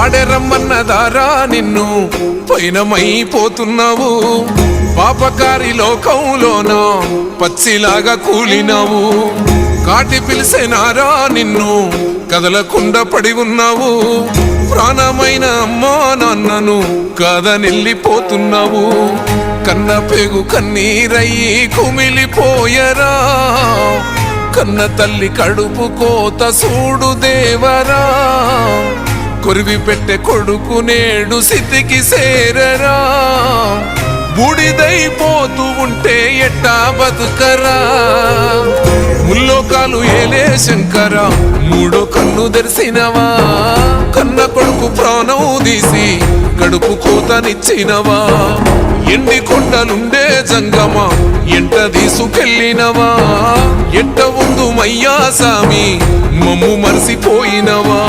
పాడెరమ్మన్నదారా నిన్ను పైనమైపోతున్నావు పాపకారి లోకంలోన పచ్చిలాగా కూలినావు కాటి పిలిసేనారా నిన్ను కదలకుండా పడి ఉన్నావు ప్రాణమైన అమ్మా నాన్నను కాదనెళ్ళిపోతున్నావు కన్న పేగు కన్నీరయ్యి కుమిలిపోయరా కన్న తల్లి కడుపు కోత సూడు దేవరా కొరివి పెట్టే కొడుకు నేడు స్థితికి సేరరా బూడిదైపోతూ ఉంటే ఎట్టా బతుకరా ముల్లోకాలు ఏలే శంకర మూడో కన్ను తెరిసినవా కన్న కొడుకు ప్రాణం తీసి కడుపు కోతనిచ్చినవా ఎండి కొండలుండే జంగమ ఎంట తీసుకెళ్ళినవా ఎట్ట ఉందు మయ్యా సామి మమ్ము మరిసిపోయినవా